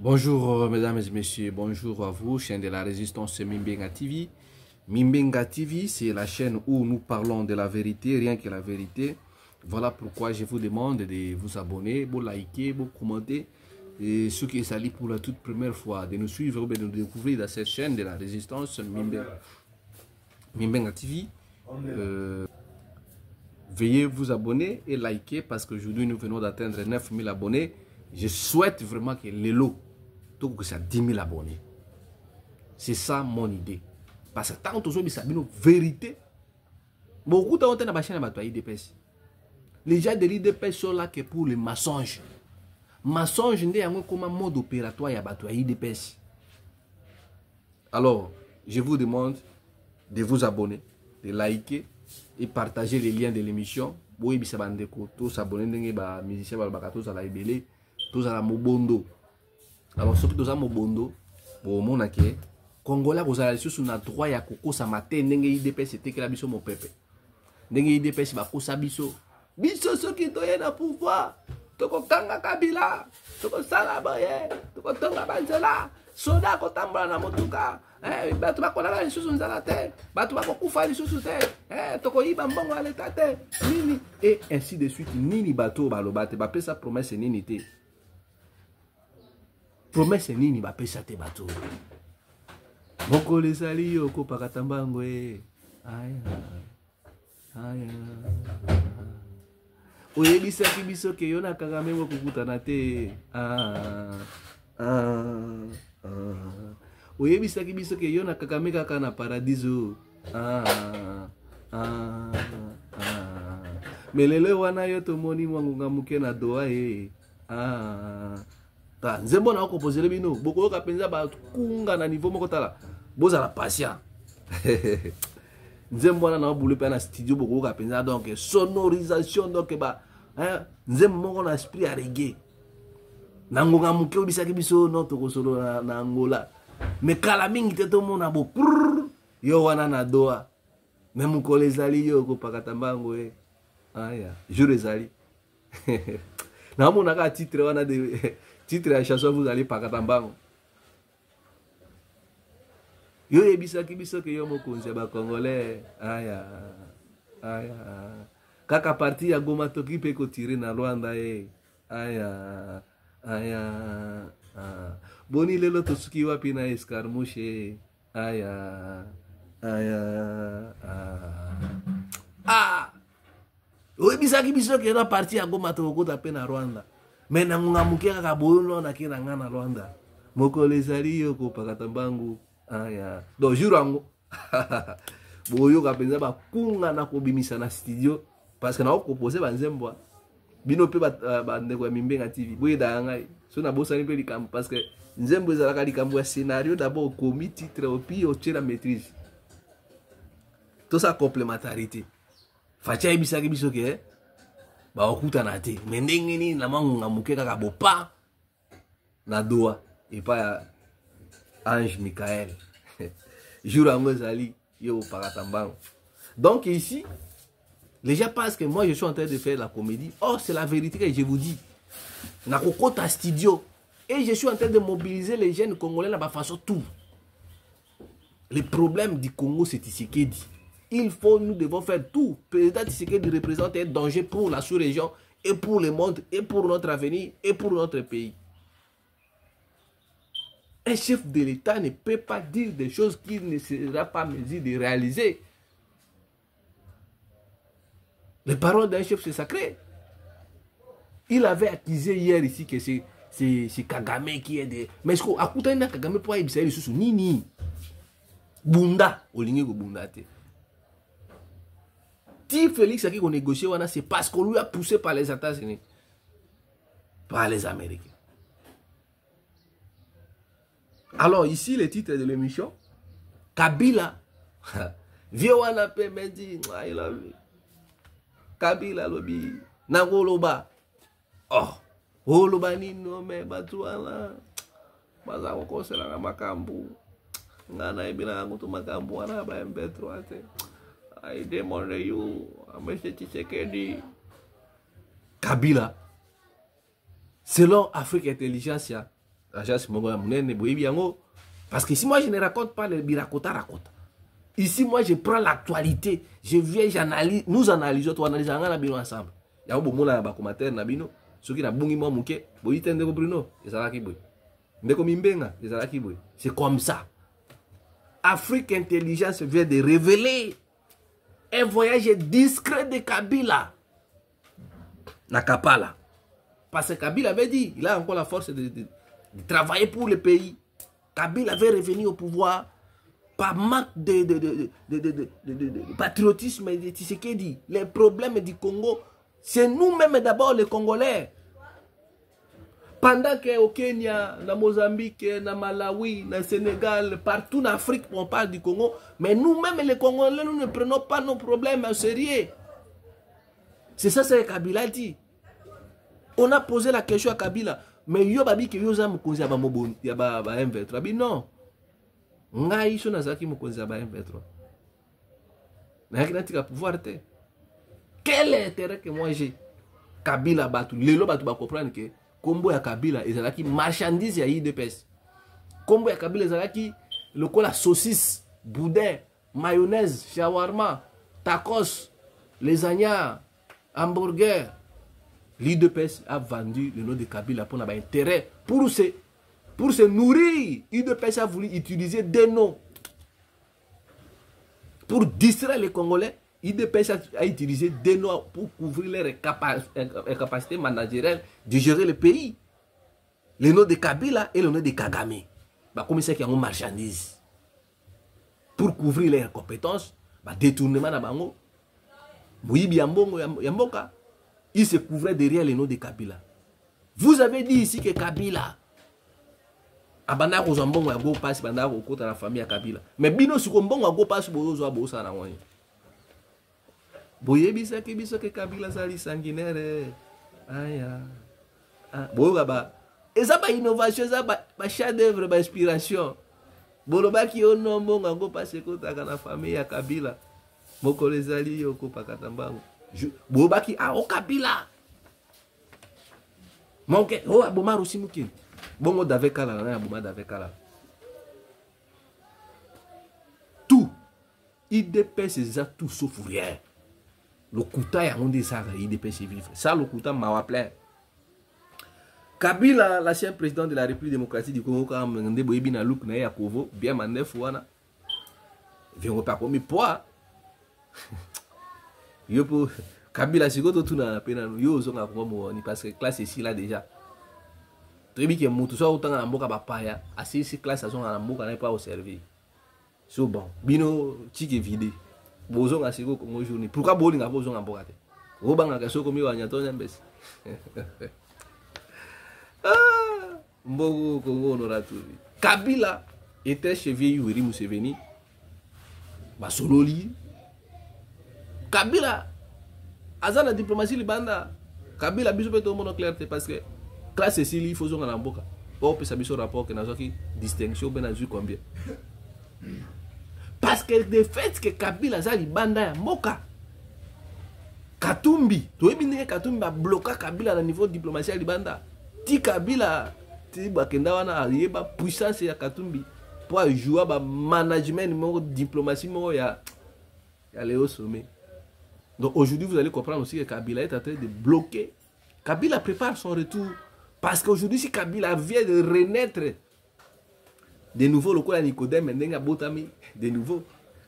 Bonjour mesdames et messieurs, bonjour à vous, chaîne de la résistance Mimbenga TV. Mimbenga TV, c'est la chaîne où nous parlons de la vérité, rien que la vérité. Voilà pourquoi je vous demande de vous abonner, de liker, de commenter. Et ceux qui s'allient pour la toute première fois, de nous suivre, de nous découvrir dans cette chaîne de la résistance Mimbenga TV. Veuillez vous abonner et liker parce qu'aujourd'hui nous venons d'atteindre 9000 abonnés. Je souhaite vraiment que l'élo tout que ça 10 000 abonnés. C'est ça mon idée. Parce que tant que ça une vérité, beaucoup de gens dans la chaîne de l'IDPS. Les gens de l'IDPS sont là que pour les mensonges. Mensonges n'est pas comme un mode opératoire à l'IDPS. Alors, je vous demande de vous abonner, de liker et partager les liens de l'émission. Oui, ça va tous s'abonner, les musiciens tous à la ibélé, tous à la mobondo. Alors, ceux qui sont à mobondo, pour mon aké, Congolais, vous allez sur le droit à Koko Samate, n'engé IDPS, c'était que la biso mon pépé. N'engé IDPS, va kosa biso. Biso, ceux qui sont dans le pouvoir. Toko Kanga Kabila, Toko Salabaye, Toko Tonga Banzela, Soda Kotambra na motuka. Batu bakolala lisusu nzala te, batu bakokufa lisusu te, toko yiba mbongo ya leta te, nini, et ainsi de suite. Nini bato baloba te, bapesa promesse nini te. Promesse nini bapesa te bato. Mokolo ezali yo kopakata mbango e. Aya. Aya. Oyebisaki biso ke yo na Kagame kokutana te. Oyebisaki biso ke yo na Kagame kaka na paradiso. Melelo wana yo tomoni mwangunga muke na doa e. Ta nzembo na okopozele bino boko ka penza ba kunga na niveau moko tala. Boza la patient. Nzembo na boule pe na studio boko ka penza donc sonorisation donc ba nzembo moko na esprit à reggae. Nangonga muke obisaki biso no toko solo na Angola. Mais kala mingi te to mona bo yo wana na doa. Même mukolo ezali yo kopakata mbango e. Aya, jour ezali. Na mona ka titre wana de titre ya chanson vous allez pakata mbango. Yo ebisaki biso ke yo mokonzi ba Congolais. Aya. Aya. Kaka parti ya Goma toki pe ko tirer na Rwanda e. Aya. Aya. Boni lelo tosuki wapi na escarmouche. Aya. Aya. Oyebisaki biso ke na parti ya Goma tokota pe na Rwanda. Mais nangunga muke kaka boyo na kina ngana Rwanda. Mokolo ezali yo kopakata mbangu. Aya. Donc jour ango. Boyo ka penza ba kunga na kobimisa na studio parce que na okopose ba nzembo. Bino pe ba ndeko ya Mimbenga TV. Boye da ngai. So na bosani pe likambo parce que nzembo ezalaka likambo ya scénario d'abord commis titre au puis au la maîtrise. Tout ça complémentarité. Facha ebisaki biso ke ba okuta na te. Mais ndenge ni na mangunga muke kaka bopa na doa et pas Ange Michael. Jour ango zali yo paratambango. Donc ici les gens pensent que moi je suis en train de faire la comédie. Or c'est la vérité que je vous dis. Na kokota studio et je suis en train de mobiliser les jeunes congolais là façon tout. Le problème du Congo c'est Tshisekedi. Nous devons faire tout. Président Tshisekedi représente un danger pour la sous-région et pour le monde et pour notre avenir et pour notre pays. Un chef de l'État ne peut pas dire des choses qu'il ne sera pas en mesure de réaliser. Les paroles d'un chef, c'est sacré. Il avait accusé hier ici que c'est Kagame qui est des... Mais est-ce qu'on a écouté Kagame pour aller sur ce nini? Bunda, au ligne de Bunda. Si Félix a qui qu'on négocie, c'est parce qu'on lui a poussé par les États-Unis, par les Américains. Alors ici, le titre de l'émission, Kabila, Vioana Pemedi, I love you. Kabila lobi, Nangoloba. Oh, Oloba nino me batuana. Baza kokosela na makambu. Ngana ibina ngutu makambu wana ba M23 ate. I demande you, Monsieur Tshisekedi. Kabila, selon Afrique Intelligence, agence mongo ya munene boyebi yango. Parce que si moi je ne raconte pas le birakota raconte. Ici moi je prends l'actualité, je viens j'analyse, nous analysons, tu analyses ngana bino ensemble. Ya bo mona ba commentaire na bino, soki na bungi mo muke, boyite ndeko Bruno, ezalaki boy. Ndeko Mimbenga, ezalaki boy. C'est comme ça. Afrique Intelligence vient de révéler un voyage discret de Kabila na Kapala. Parce que Kabila avait dit, il a encore la force de travailler pour le pays. Kabila avait revenu au pouvoir par manque de patriotisme de Tshisekedi. Les problèmes du Congo, c'est nous-mêmes d'abord les Congolais. Pendant qu'au Kenya, na Mozambique, na Malawi, na Sénégal, partout en Afrique, on parle du Congo, mais nous-mêmes les Congolais, nous ne prenons pas nos problèmes au sérieux. C'est ça que Kabila dit. On a posé la question à Kabila, mais yo babi que yo za mukonzi ya ba M23. Non. Ngai iso nazaki mukonzi ya ba M23. Na yakina tika pouvoir te. Quel est l'intérêt que moi j'ai? Kabila batu, lelo batu ba comprendre que Kombo ya Kabila ezalaki marchandise ya IDPS. Kombo ya Kabila ezalaki lokola saucisse, boudin, mayonnaise, shawarma, tacos, lasagna, hamburger. L'IDPS a vendu le nom de Kabila pour avoir intérêt. Pour se nourrir, l'IDPS a voulu utiliser des noms. Pour distraire les Congolais, l'IDPS a utilisé des noms pour couvrir leurs capacités managériales de gérer le pays. Le nom de Kabila et le nom de Kagame. Bah, comme c'est qu'il y a une marchandise. Pour couvrir leurs compétences, bah, détournement na bango. Moyibi Yambongo Yamboka. Il se couvrait derrière le nom de Kabila. Vous avez dit ici que Kabila abanda ko zambongo ya go pass banda ko kota la famille ya Kabila. Mais bino su ko mbongo ya go pass bozo a bosa na wani. Boye bisa ke Kabila sali sanguinaire. Aya. Ah, boga ba. Eza ba innovation, eza ba chef d'œuvre, ba inspiration. Boloba ki ono mbongo ya go pass kota na famille ya Kabila. Moko lezali yo ko pakata mbango. Bobaki a o Kabila. Monke o aboma rusimuki. Bongo davekala na aboma davekala. Tout IDPS c'est tout sauf rien. Le kuta ya onde ça IDPS vivre. Ça le kuta mawa plein. Kabila, l'ancien président de la République démocratique du Congo, quand ngende boyebi na look na Yakovo, bien manef wana. Vient pas comme poids. Yo pour Kabila sikoto tuna pena yo zonga kwa mo parce que classe ici là déjà. Trebi que mutu so autant na mboka bapaya, asisi classe a zonga na mboka na pas au servir. So bon, bino tiki vide. Bozonga siko comme journée. Pourquoi bolinga bozonga mboka te? Obanga ka soko mi wanya tonya mbesi. Ah, mbogo Congo honoratubi. Kabila était chevalier Yoweri Museveni. Basololi. Kabila aza la diplomatie libanda. Kabila biso pe to mono clarté parce que classe ici il faut zonga na mboka. Bon peut sabiso rapport que nazoki distinction ben azu combien. Parce que de fait que Kabila za libanda ya mboka. Katumbi, to ebindeke Katumbi ba bloquer Kabila na niveau diplomatie libanda. Ti Kabila ti bakenda wana yeba puissance ya Katumbi pour jouer ba management mo diplomatie mo ya aller au sommet. Donc aujourd'hui, vous allez comprendre aussi que Kabila est en train de bloquer. Kabila prépare son retour. Parce qu'aujourd'hui, si Kabila vient de renaître, de nouveau, le cola Nicodème, maintenant, Botami, de nouveau,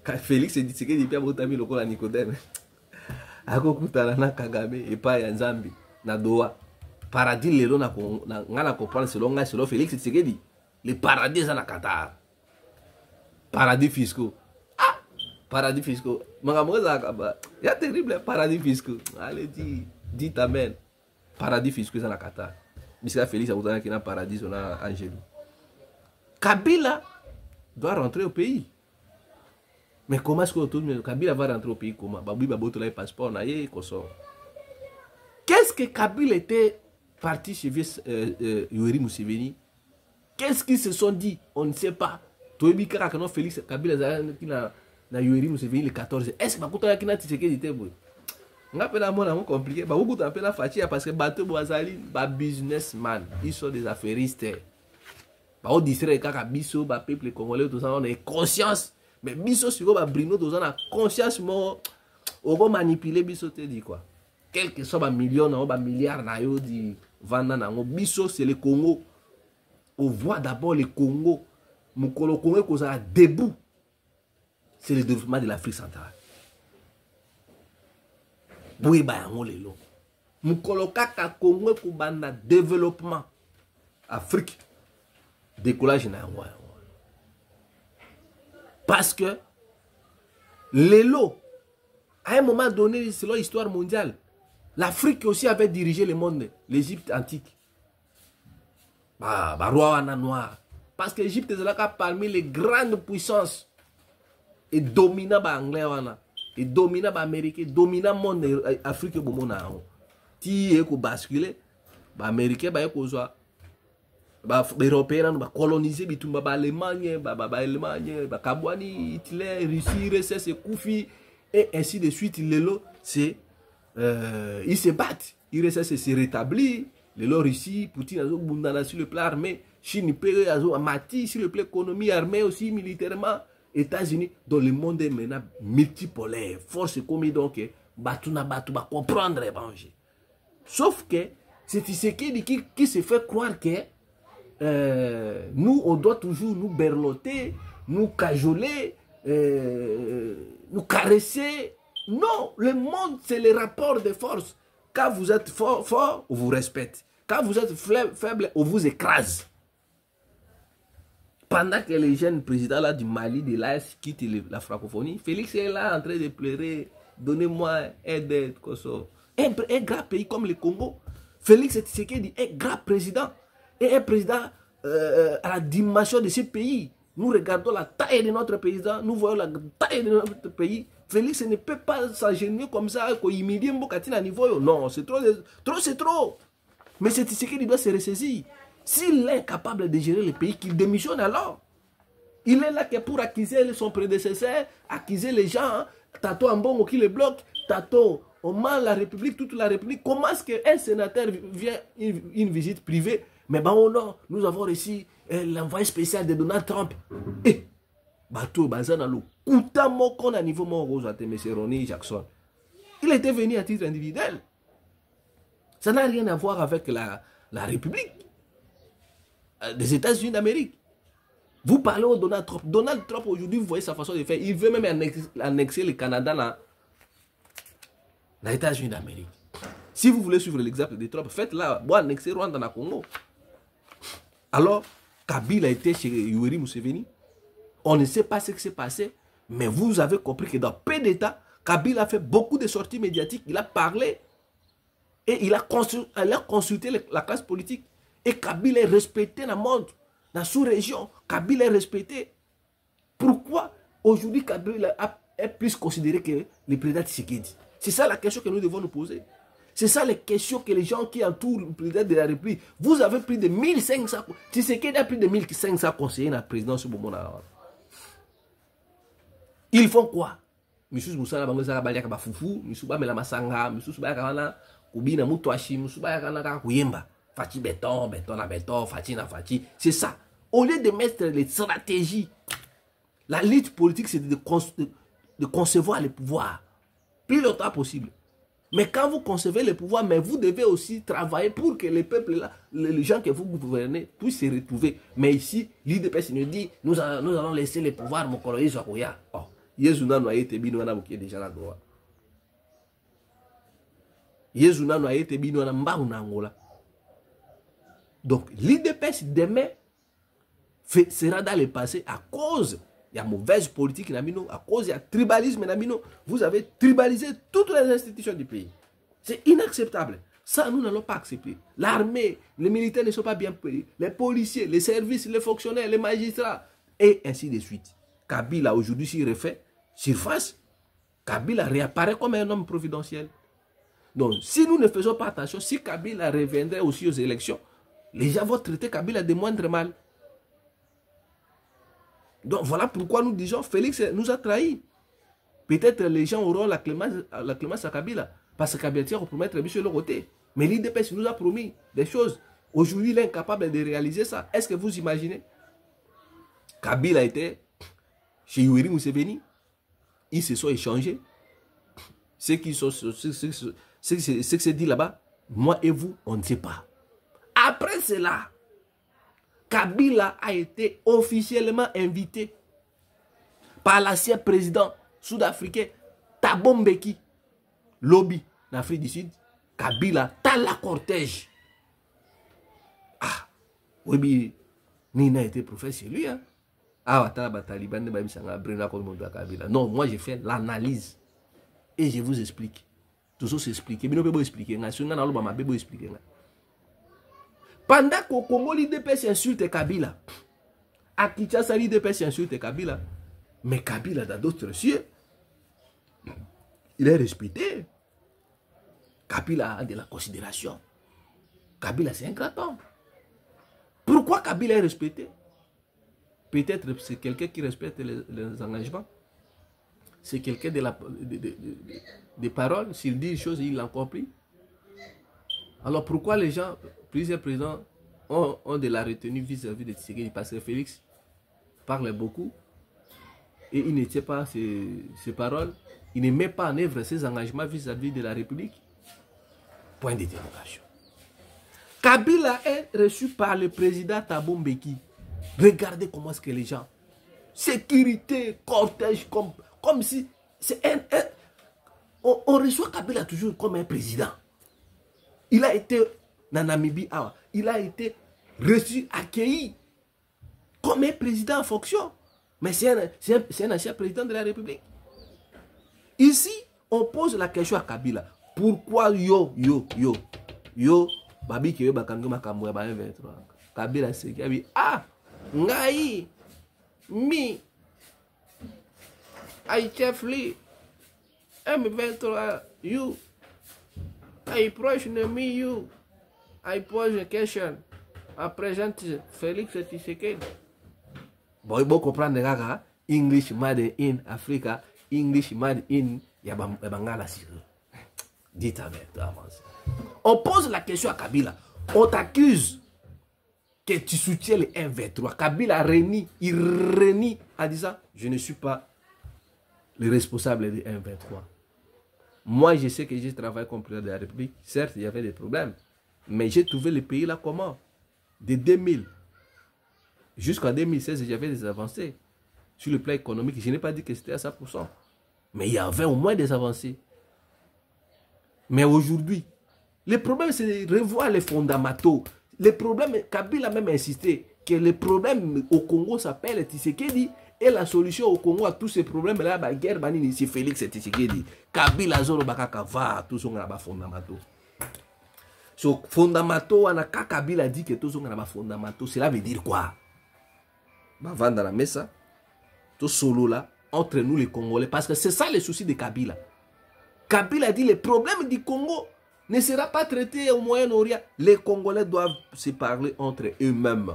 Félix dit que il y a Botami, le cola Nicodème. Ako kutalana Kagame et pas Yanzambi, na Doha. Paradis, les lots, na comprendre selon Félix Tshisekedi. Les paradis, ça na Qatar. Paradis fiscaux. Paradis fiscaux. Il y a terrible paradis fiscaux. Allez, dis amen. Paradis fiscaux, c'est dans Qatar. Monsieur Félix a qui a paradis, on a Angélou. Kabila doit rentrer au pays. Mais comment est-ce que Kabila va rentrer au pays? Comment? Baboui Baboto là, passeport, qu'est-ce que Kabila était parti chez Yoweri Museveni? Qu'est-ce qu'ils se sont dit? On ne sait pas. Toyebi Kara, quand Félix Kabila na Yoweri Museveni le 14. Est-ce que Bakuta Yakina Tshisekedi était bon? On appelle à mon compliqué. Bakuta appelle à Fatia parce que Bateau Boazali, ba businessman. Ils sont des affairistes. Bao distraire kaka biso ba peuple congolais tout ça on a conscience mais biso siko ba brino tout ça na conscience mo on va manipuler biso te dit quoi quel que soit ba million na ba milliard na yo di vanda na ngo biso c'est le Congo on voit d'abord le Congo mukolo Congo ko ça debout c'est le développement de l'Afrique centrale boui ba ngo lelo mukolo kaka Congo ko banda développement Afrique décollage na ngo parce que l'élo à un moment donné selon l'histoire mondiale l'Afrique aussi avait dirigé le monde l'Égypte antique bah roi noir parce que l'Égypte est là parmi les grandes puissances et dominant ba anglais wana et dominant ba américain dominant monde Afrique bomona ti e ko basculer ba américain ba ko zo ba européen ba coloniser bitumba ba Allemagne ba Allemagne ba Kabwani Hitler Russie RSS Koufi et ainsi de suite l'élo c'est ils se battent RSS se rétablit l'élo Russie Poutine azo bundana sur le plan armé Chine peut azo amati sur le plan économie armée aussi militairement États-Unis dans le monde est maintenant multipolaire force comme donc batuna batu ba comprendre et manger sauf que c'est Tshisekedi qui se fait croire que nous, on doit toujours nous berloter, nous cajoler, nous caresser. Non, le monde, c'est le rapport de force. Quand vous êtes fort, on vous respecte. Quand vous êtes faible, on vous écrase. Pendant que les jeunes présidents là, du Mali, de l'AS quittent la francophonie, Félix est là en train de pleurer. Donnez-moi aide, Koso. Un grand pays comme le Congo, Félix Tshisekedi est grand président. Et un président à la dimension de ce pays. Nous regardons la taille de notre président, nous voyons la taille de notre pays. Félix ne peut pas s'engenouiller comme ça, qu'il humilie Mbokati à niveau. Non, c'est trop, c'est trop. Mais c'est ce qu'il doit se ressaisir. S'il est capable de gérer le pays, qu'il démissionne alors. Il est là que pour accuser son prédécesseur, accuser les gens. Tato Ambongo qui le bloque, Tato Oman, la République, toute la République. Comment est-ce qu'un sénateur vient une visite privée? Mais bon, non, nous avons reçu l'envoyé spécial de Donald Trump. Et, bateau, bazanalo, koutamo qu'on a niveau mon rose à M. Ronnie Jackson. Il était venu à titre individuel. Ça n'a rien à voir avec la République des États-Unis d'Amérique. Vous parlez au Donald Trump. Donald Trump, aujourd'hui, vous voyez sa façon de faire. Il veut même annexer le Canada dans les États-Unis d'Amérique. Si vous voulez suivre l'exemple de Trump, faites-la. Bon, annexer Rwanda dans le Congo. Alors, Kabila était chez Yoweri Museveni. On ne sait pas ce qui s'est passé, mais vous avez compris que dans peu d'États, Kabila a fait beaucoup de sorties médiatiques. Il a parlé et il a consulté la classe politique. Et Kabila est respecté dans le monde, dans la sous-région. Kabila est respecté. Pourquoi aujourd'hui Kabila est plus considéré que le président Tshisekedi? C'est ça la question que nous devons nous poser. C'est ça les questions que les gens qui entourent le président de la République. Vous avez plus de 1500. Tshisekedi a plus de 1500 conseillers dans la présidence au moment là. Ils font quoi? Monsieur Moussala Bangoza Balia Kabafoufou, Monsieur Bamela Masanga, Monsieur Subakana, Kubina Mutwashi, Monsieur Bayakana Kuyemba, Fati béton, Fati na Fati. C'est ça. Au lieu de mettre les stratégies, la lutte politique, c'est de concevoir le pouvoir. Plus longtemps possible. Mais quand vous concevez le pouvoir, mais vous devez aussi travailler pour que les peuples là, les gens que vous gouvernez puissent se retrouver. Mais ici, l'IDPS nous dit, nous allons laisser le pouvoir, mon collègue Zokoya. Oh, Yezuna n'a été bino na bouquet déjà la droit. Yezuna n'a été bino na mba ou Angola. Donc, l'IDPS demain sera dans le passé à cause. Il y a mauvaise politique, à cause il y a tribalisme. Vous avez tribalisé toutes les institutions du pays. C'est inacceptable. Ça, nous n'allons pas accepter. L'armée, les militaires ne sont pas bien payés. Les policiers, les services, les fonctionnaires, les magistrats, et ainsi de suite. Kabila, aujourd'hui, s'il refait surface, Kabila réapparaît comme un homme providentiel. Donc, si nous ne faisons pas attention, si Kabila reviendrait aussi aux élections, les gens vont traiter Kabila de moindre mal. Donc voilà pourquoi nous disons Félix nous a trahis. Peut-être les gens auront la clémence à Kabila. Parce que Kabila tient pour mettre sur le côté. Mais l'IDPS nous a promis des choses. Aujourd'hui, il est incapable de réaliser ça. Est-ce que vous imaginez? Kabila était chez Yoweri Museveni. Ils se sont échangés. Ce qui se dit là-bas, moi et vous, on ne sait pas. Après cela, Kabila a été officiellement invité par l'ancien président sud-africain Thabo Mbeki, lobby d'Afrique du Sud. Kabila, t'as la cortège. Ah, oui, Nina était prophète chez lui. Hein? Ah, non, moi j'ai fait l'analyse. Et je vous explique. Tout ça s'explique. Pendant qu'au Congo, l'IDPS insulte Kabila, à Kinshasa, l'IDPS insulte Kabila, mais Kabila, dans d'autres cieux, il est respecté. Kabila a de la considération. Kabila, c'est un grand homme. Pourquoi Kabila est respecté? Peut-être c'est quelqu'un qui respecte les engagements. C'est quelqu'un des paroles. S'il dit une chose, il l'a compris. Alors pourquoi les gens, plusieurs présidents, ont de la retenue vis-à-vis de Tshisekedi? Parce que Félix parle beaucoup et il ne tient pas ses paroles. Il ne met pas en œuvre ses engagements vis-à-vis de la République. Point d'interrogation. Kabila est reçu par le président Thabo Mbeki. Regardez comment est-ce que les gens, sécurité, cortège, comme si c'est on reçoit Kabila toujours comme un président. Il a été dans Namibie, il a été reçu, accueilli comme un président en fonction. Mais c'est un ancien président de la République. Ici, on pose la question à Kabila. Pourquoi Babi qui est bakango makambo ya 23. Kabila c'est qui ngai mi I chef li M23 you I proche de me you I pose a question à présent Félix Tshisekedi. Bon, il faut comprendre gaga English made in Africa, English made in Bangala. Dites avec avance. On pose la question à Kabila. On t'accuse que tu soutiens les M23. Kabila renie, il renie en disant je ne suis pas le responsable des M23. Moi, je sais que j'ai travaillé comme président de la République. Certes, il y avait des problèmes. Mais j'ai trouvé le pays là comment? De 2000 jusqu'en 2016, j'avais des avancées. Sur le plan économique, je n'ai pas dit que c'était à 100%. Mais il y avait au moins des avancées. Mais aujourd'hui, le problème, c'est de revoir les fondamentaux. Le problème, Kabila a même insisté que le problème au Congo s'appelle Tshisekedi et la solution au Congo à tous ces problèmes-là, la guerre, c'est Félix Tshisekedi. Kabila zoro bakaka va, tous sont là fondamentaux. So, fondamentaux, Kabila dit que tous sont là fondamentaux. Cela veut dire quoi? Avant dans la messe, tout solo là, entre nous les Congolais, parce que c'est ça le souci de Kabila. Kabila dit le problème du Congo ne sera pas traité au Moyen-Orient. Les Congolais doivent se parler entre eux-mêmes.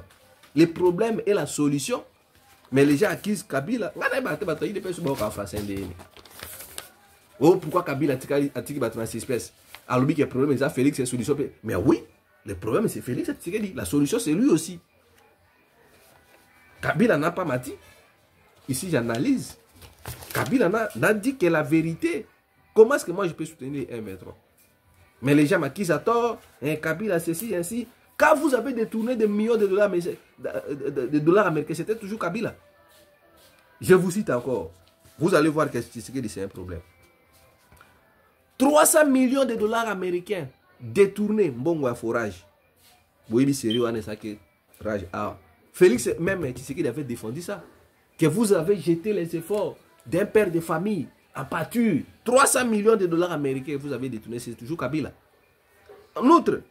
Le problème est la solution. Mais les gens accusent Kabila. Oh, pourquoi Kabila a dit que c'est espèce? Alors, le problème, c'est Félix, c'est la solution. Mais oui, le problème, c'est Félix. La solution, c'est lui aussi. Kabila n'a pas menti. Ici, j'analyse. Kabila n'a dit que la vérité. Comment est-ce que moi je peux soutenir M23? Mais les gens m'accusent à tort, Kabila ceci, ainsi. Quand vous avez détourné des millions de dollars américains, c'était toujours Kabila. Je vous cite encore. Vous allez voir que c'est un problème. 300 millions de dollars américains détournés, bon forage. Oui, sérieux, on est ça que rage. Félix, même Tshisekedi avait défendu ça. Que vous avez jeté les efforts d'un père de famille en pâture. 300 millions de dollars américains, vous avez détourné, c'est toujours Kabila. En outre,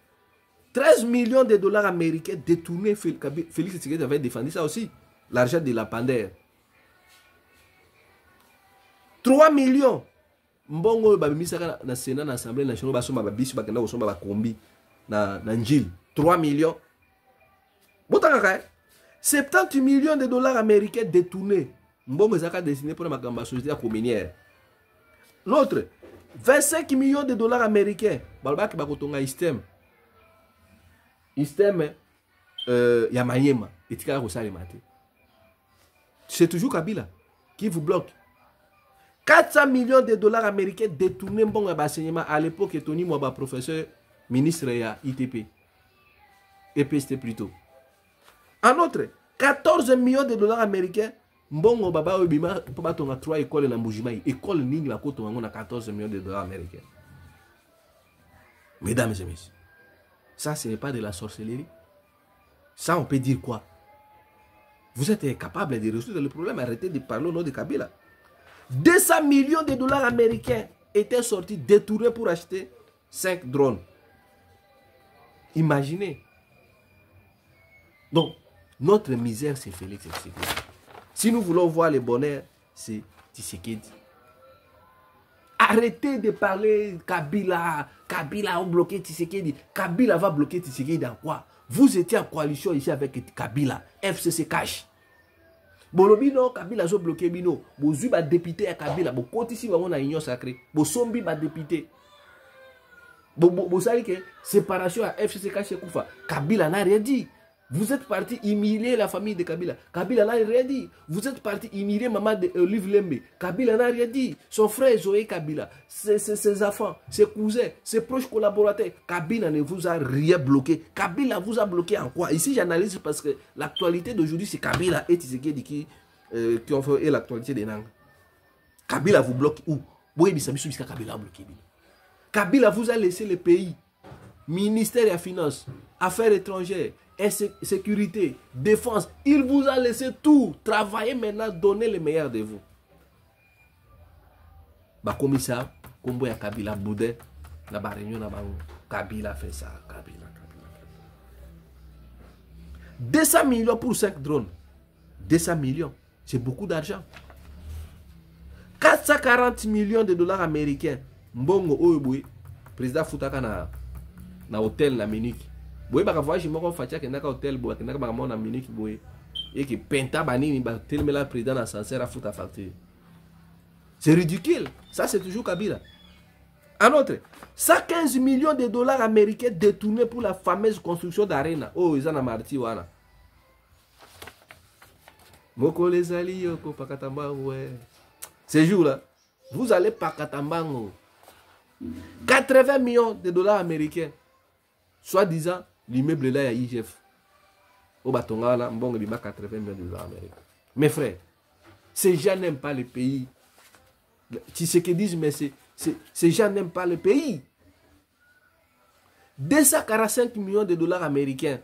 13 millions de dollars américains détournés, Félix Tshisekedi avait défendu ça aussi. L'argent de la Pandère. 3 millions. Mbongo babimisaka na Sénat, na Assemblée nationale, basoma babisu bakenda kosomba bakombi na njil. 3 millions. Botanga 70 millions de dollars américains détournés. Mbongo zaka destiné pour la société communière. L'autre, 25 millions de dollars américains. Balbaki bakotonga système. Système Yamayema. Et tu c'est toujours Kabila qui vous bloque. 400 millions de dollars américains détournés bon enseignement à l'époque. Tony Mwaba, professeur, ministre ya ITP. EPST plutôt. En outre, 14 millions de dollars américains. Mbongo baba obima pour battre 3 écoles na Mbujimai. École nini la koto on a 14 millions de dollars américains. Mesdames et messieurs, ça ce n'est pas de la sorcellerie. Ça on peut dire quoi? Vous êtes incapable de résoudre le problème. Arrêtez de parler au nom de Kabila. 200 millions de dollars américains étaient sortis détournés pour acheter 5 drones. Imaginez. Donc, notre misère, c'est Félix Tshisekedi. Si nous voulons voir le bonheur, c'est Tshisekedi. Arrêtez de parler Kabila. Kabila a bloqué Tshisekedi. Kabila va bloquer Tshisekedi dans quoi? Vous étiez en coalition ici avec Kabila. FCC cash. Bolobi non, Kabila a bloqué Bino. Bozu ba député à Kabila. Bo koti si on a union sacrée. Bo sombi ba député. Bo savez que séparation à FCC cash et Koufa. Kabila n'a rien dit. Vous êtes parti humilier la famille de Kabila. Kabila n'a rien dit. Vous êtes parti humilier maman de Olive Lembe. Kabila n'a rien dit. Son frère Zoé Kabila, ses enfants, ses cousins, ses proches collaborateurs. Kabila ne vous a rien bloqué. Kabila vous a bloqué en quoi? Ici j'analyse parce que l'actualité d'aujourd'hui c'est Kabila et Tshisekedi qui ont fait l'actualité des Nang. Kabila vous bloque où? Kabila a bloqué. Kabila vous a laissé le pays. Ministère des Finances, Affaires étrangères, sécurité, défense. Il vous a laissé tout. Travaillez maintenant, donnez le meilleur de vous. Bah, comme ça, comme il y a Kabila Boudé, la réunion, Kabila fait ça. Kabila. 200 millions pour 5 drones. 200 millions, c'est beaucoup d'argent. 440 millions de dollars américains. Mbongo Oyeboui, président Foutaka na hôtel na Munich. Boye baka voyage moko fatia ke naka hôtel boye ke naka baka mona Munich boye et que penta banini ba tellement la président ascenseur à foutre à facture. C'est ridicule. Ça c'est toujours Kabila. En autre, 115 millions de dollars américains détournés pour la fameuse construction d'Arena. Oh, ils en ont marti wana. Moko les ali yoko pakatambango ouais. Ces jours-là, vous allez pakatambango. 80 millions de dollars américains. Soi-disant, l'immeuble là, il y a IGF. Au Batonga, là, bon, il y a 80 millions de dollars américains. Mes frères, ces gens n'aiment pas le pays. Tu sais qu'ils disent, mais ces gens n'aiment pas le pays. 245 millions de dollars américains.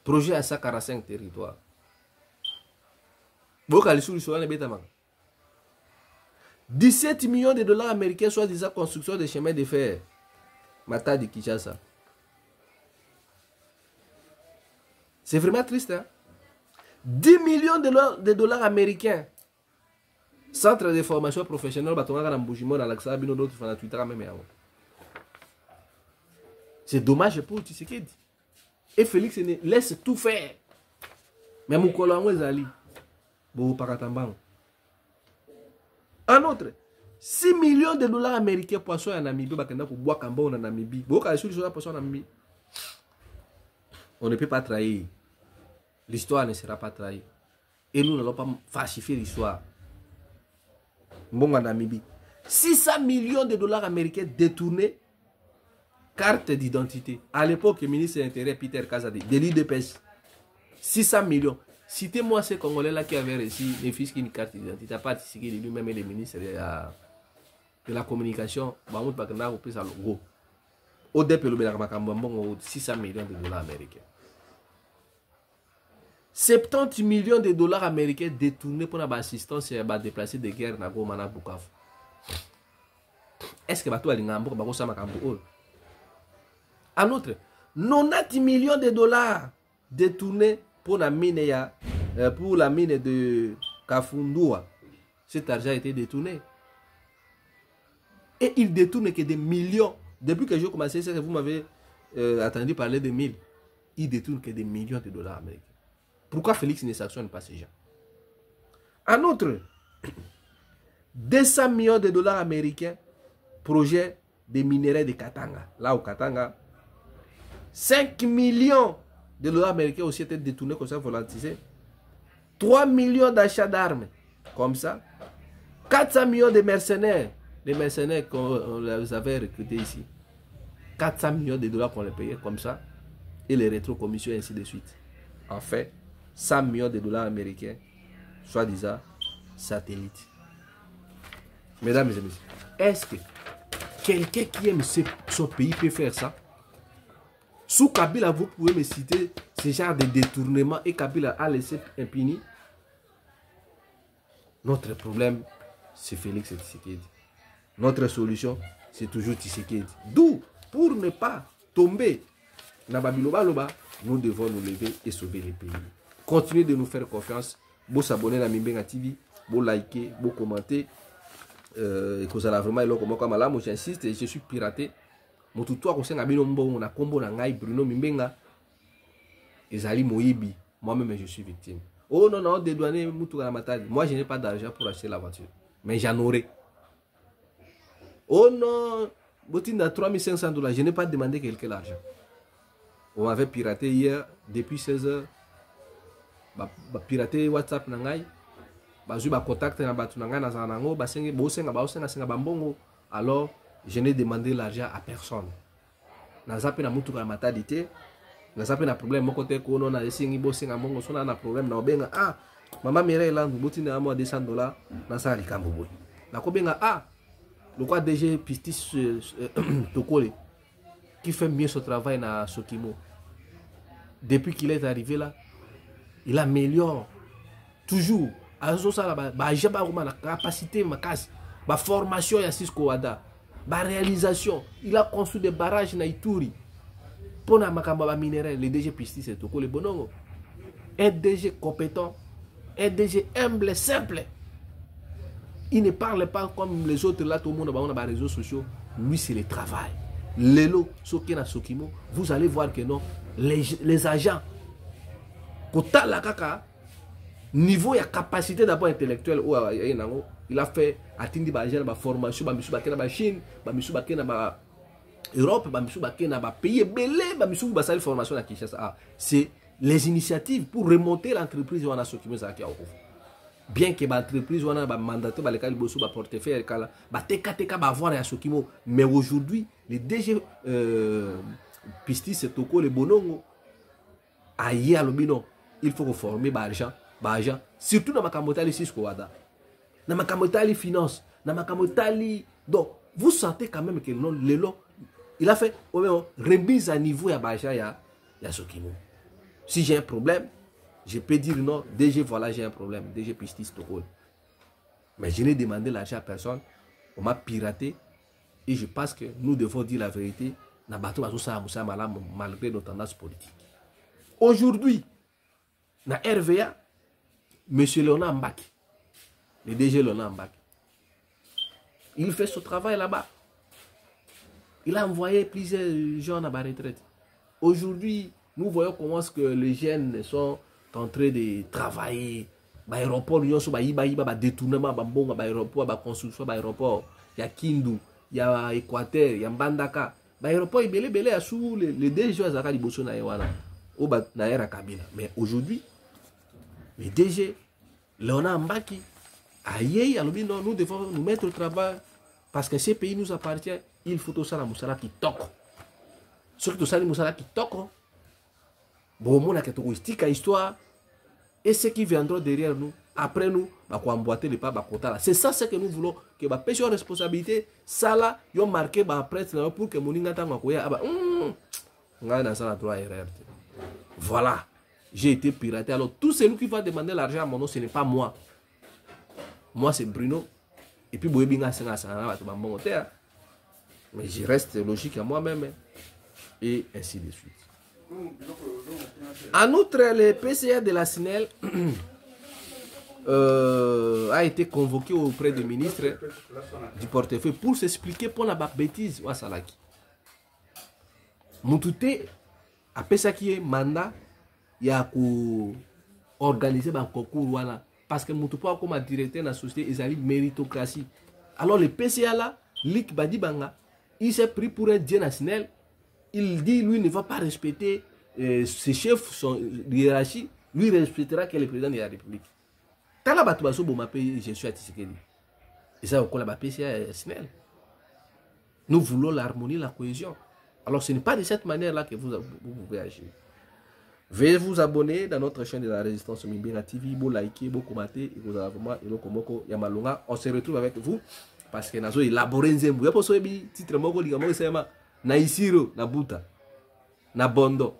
Projet à 145 territoires. Beaucoup de sous le bétaman. 17 millions de dollars américains, soi-disant construction de chemins de fer. Mata de Kinshasa. C'est vraiment triste. Hein? 10 millions de dollars américains. Centre de formation professionnelle, c'est dommage pour Tshisekedi. Et Félix laisse tout faire. Mais mon collègue Zali. En outre, 6 millions de dollars américains poissons en Namibie. On ne peut pas trahir. L'histoire ne sera pas trahie. Et nous n'allons pas falsifier l'histoire. Bon, en Namibie. 600 millions de dollars américains détournés. Carte d'identité. À l'époque, le ministre de l'Intérieur, Peter Kazadi, délit de pêche. 600 millions. Citez-moi ces Congolais-là qui avaient reçu les fils qui ont une carte d'identité. À part lui-même et le ministre de la communication. Au dépôt, 600 millions de dollars américains. 70 millions de dollars américains détournés pour l'assistance et la déplacés de guerre dans Goma Bukavu. Est-ce que tu as dit que en outre, 90 millions de dollars détournés pour la mine de Kafundua. Cet argent a été détourné. Et il détourne que des millions. Depuis que j'ai commencé, c'est que vous m'avez entendu parler de 1000. Il détourne que des millions de dollars américains. Pourquoi Félix ne sanctionne pas ces gens? En outre, 200 millions de dollars américains, projet de minerais de Katanga. Là au Katanga, 5 millions de dollars américains aussi étaient détournés comme ça, volantisés. 3 millions d'achats d'armes, comme ça. 400 millions de mercenaires. Les mercenaires qu'on les avait recrutés ici. 400 millions de dollars qu'on les payait comme ça. Et les rétrocommissions et ainsi de suite. En fait, 100 millions de dollars américains, soi-disant, satellites. Mesdames et messieurs, est-ce que quelqu'un qui aime son pays peut faire ça? Sous Kabila, vous pouvez me citer ce genre de détournement et Kabila a laissé impuni. Notre problème, c'est Félix Tshisekedi. Notre solution, c'est toujours Tshisekedi. D'où, pour ne pas tomber dans Babiloba, nous devons nous lever et sauver les pays. Continuez de nous faire confiance. Vous s'abonner à Mimbenga TV, vous liker, vous commenter. Et que ça a vraiment moi j'insiste, je suis piraté. Mon tutoir au sein de on a combo Bruno Mimbenga. Ezali Moïbi. Moi-même, je suis victime. Oh non, non, dédouaner Moutoura Matadi. Moi, je n'ai pas d'argent pour acheter la voiture. Mais j'en aurai. Oh non, Botine à 3500 $. Je n'ai pas demandé quelqu'un l'argent. On m'avait piraté hier, depuis 16 h. Piraté WhatsApp nangai. Bazu ba contact na batu nangai na zanango. Basenga bambongo. Alors, je n'ai demandé l'argent à personne. Nazape na Moutoura Matadi te. Nazape na problème mon côté kono na esingi bosenga mbongo sona na problème na obenga ah maman Mirela Botine à moi 200 $. Na sa likambo boy. Na ko benga ah le quoi DG Pistis Tokole qui fait mieux son travail dans Sokimo. Depuis qu'il est arrivé là, il améliore toujours. La capacité, la formation, la réalisation. Il a construit des barrages dans Ituri. Pour la minerai, le DG Pistis Tokole Bonongo. Un DG compétent, un DG humble, simple. Il ne parle pas comme les autres là, tout le monde dans les réseaux sociaux. Lui, c'est le travail. Lelo, Sokena Sokimo, vous allez voir que non, les agents, Kota la kaka, niveau et capacité d'abord intellectuelle, il a fait atteindre la formation, la Chine, la Europe, la pays, la formation à Kinshasa. C'est les initiatives pour remonter l'entreprise à Sokimo. Bien que l'entreprise soit mandaté par le portefeuille, mais aujourd'hui, les DG Pistis Toko, les Bonongo, aïe à l'obino, il faut former l'argent, surtout dans ma camotali Siskoada, dans ma camotali finance, dans ma camotali. Donc, vous sentez quand même que non, Lelo, il a fait remise à niveau à Baja ya Sokimo. Si j'ai un problème, je peux dire non, DG, voilà, j'ai un problème. DG Pistis Tokol. Mais je n'ai demandé l'argent à personne. On m'a piraté. Et je pense que nous devons dire la vérité. Malgré nos tendances politiques. Aujourd'hui, dans RVA, M. Léonard Mbaki, le DG Léonard Mbaki, il fait son travail là-bas. Il a envoyé plusieurs gens à la retraite. Aujourd'hui, nous voyons comment que les jeunes sont en train de travailler. L'aéroport, il y a détournement, l'aéroport, la construction, l'aéroport. Il y a Kindu, il y a Équateur, il y a Mbandaka. L'aéroport est belé à sous les DG à Liboso na Ewana. Au Naera Kabila. Mais aujourd'hui, les DG, Léonard Mbaki, aïe, nous devons nous mettre au travail parce que ces pays nous appartiennent. Il faut tout ça la Moussala qui toque. Ce que tout ça, les Moussala qui toque. Bon, on a quelque histoire. Et ceux qui viendront derrière nous, après nous, bah, emboîter les pas, bah, c'est ça ce que nous voulons, que bah, pêcher en responsabilité, ça là, ils ont marqué bah, prêtre pour que mon ingata makoya, bah, voilà, j'ai été piraté. Alors, tout celui qui va demander l'argent à mon nom, ce n'est pas moi. Moi, c'est Bruno. Et puis, mais je reste logique à moi-même. Et ainsi de suite. En outre, le PCA de la SNEL a été convoqué auprès du ministre du portefeuille pour s'expliquer pour la bêtise. Moutouté, après ça qui est mandat, il y a organiser un concours. Voilà. Parce que Moutouté, comme directeur de la société, ils arrivent méritocratie. Alors le PCA là, Lik Badibanga, il s'est pris pour un dieu national. il dit, lui, ne va pas respecter ses chefs, son hiérarchie. Lui respectera que le président de la République. Tant là, je suis à Tshisekedi. Et ça, on a c'est SNEL. Nous voulons l'harmonie, la cohésion. Alors, ce n'est pas de cette manière-là que vous pouvez agir. Veuillez vous abonner dans notre chaîne de la résistance Mimbinga TV, vous liker, vous commenter, et vous avez vraiment Yamalonga. On se retrouve avec vous parce que nous avons élaboré un zémbou. Il y a pour ça titre moko ligamo sema na Isiro, na Buta, na Bondo,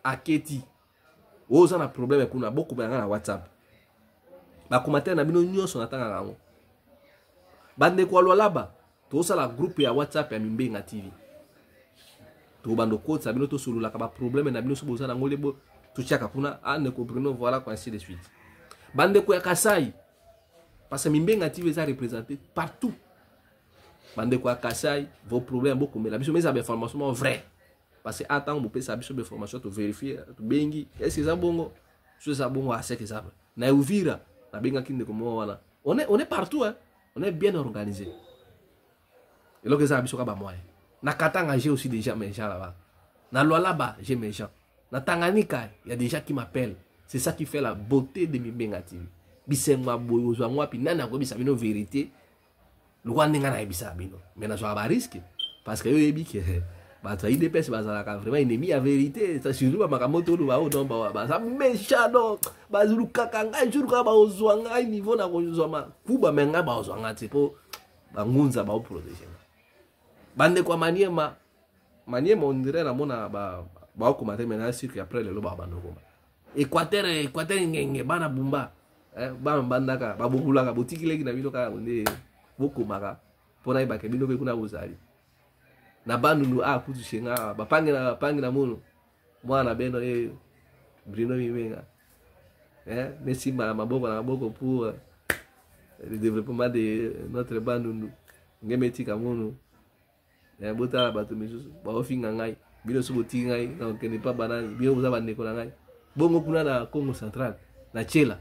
Aketi. Oza na problème kuna beaucoup na WhatsApp. Ba commenter na bino nyonso natanga ngango. Bande kwa lwalaba, to la groupe ya WhatsApp ya Mimbinga TV. To bando code sabino to solo la kaba problème na bino so boza na ngolebo to chaka kuna ne comprendre voilà quoi ainsi de suite. Bande ko ya Kasai parce que Mimbinga TV est représenté partout. Bande ko ya Kasai vos problèmes beaucoup mais la biso mais ça information vrai parce que attends vous peut ça biso information to vérifier to bengi est-ce que ça bongo so ça bongo à ce que ça na Uvira na benga kinde comme voilà on est partout hein. On est bien organisé. Et là que ça biso ka ba moyen. Na Katanga, j'ai aussi déjà mes gens là-bas. Na Lualaba, j'ai mes gens. Na Tanganyika, il y a des gens qui m'appellent. C'est ça qui fait la beauté de Mimbinga TV. Bisenwa boyo zwa pi nana ko bisa bino vérité. Le rwanda na bisa bino. Mais na zo ba risque parce que yo yebi que ba tra IDPS ba za ka vraiment ennemi à vérité. Ça surtout ba makamoto lu ba o don ba ça méchant donc ba zulu kakanga jour ka ba ozwa ngai niveau na ko zwa ma kuba menga ba ozwa ngati po ba ngunza ba o protéger. Bande kwa maniema on dirait la mona ba commenter maintenant sur que après le loba bando komba Équateur ngenge bana bumba ba bandaka ba bokula botiki leki na bino ka onde bokomaka pona ibake bino pe kuna bozali na bandu kutu shenga ba pangi na mono mwana beno Bruno Mimbinga merci maboko na maboko pour le développement de notre bandu ngemeti kamono. Ya bota bato misusu ba ofinga ngai bino so boti ngai na kene pa banani bino vous abandé ko ngai bongo kuna na Congo central na Tchela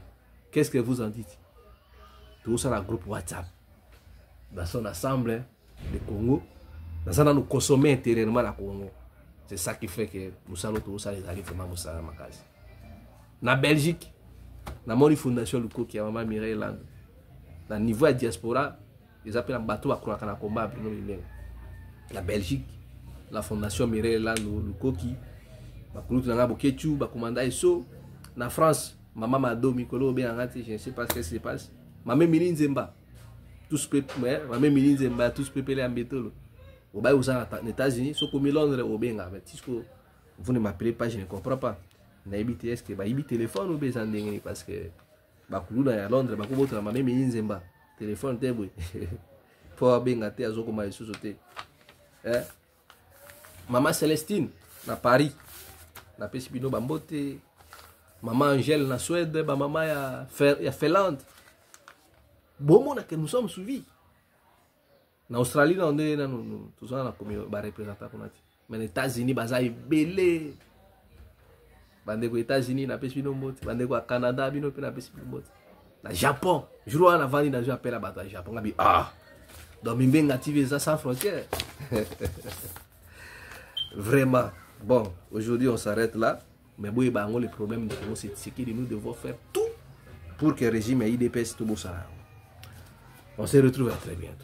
qu'est-ce que vous en dites tout ça la groupe WhatsApp dans son assemblée de Congo dans ça nous consommer intérieurement la Congo c'est ça qui fait que nous allons tout ça les arrive vraiment ça makazi na Belgique na moni fondation Luko qui a maman Mireille Land na niveau de diaspora ils appellent un bateau à croire na combat Bruno Mimbinga. La Belgique, la fondation Mireille Land, le Koki, la commanda Eso, la France, maman Mado Mikolo, je ne sais pas ce qui se passe. Maman Milin Zemba, tous peuplés, maman Milin Zemba, tous peuplés en béton. Au bas aux États-Unis, ce comme Londres au Benga, mais vous ne m'appelez pas, je ne comprends pas. N'habitez est-ce que bah il téléphone ou besoin d'engager parce que bah Kulu à Londres, bah comment maman Milin Zemba, téléphone t'es oui, pour Benga t'es à Zokoma et sous-sauté. Maman Célestine na Paris na Pesibino Bambote, maman Angèle na Suède, maman ya Finlande. Bon monde que nous sommes suivis. Na Australie on est nous tous on a comme ba représentant qu'on a dit. Mais les États-Unis baza belé. Bande ko États-Unis na Pesibino Mbote, bande ko Canada bino pe na Pesibino Mbote. Na Japon, jour on a vandi na appel à bataille Japon ngabi donc Mimbinga TV ça sans frontières. Vraiment. Bon, aujourd'hui on s'arrête là. Mais bon, le problème de nous, c'est que nous devons faire tout pour que le régime IDPS tout ça. On se retrouve à très bientôt.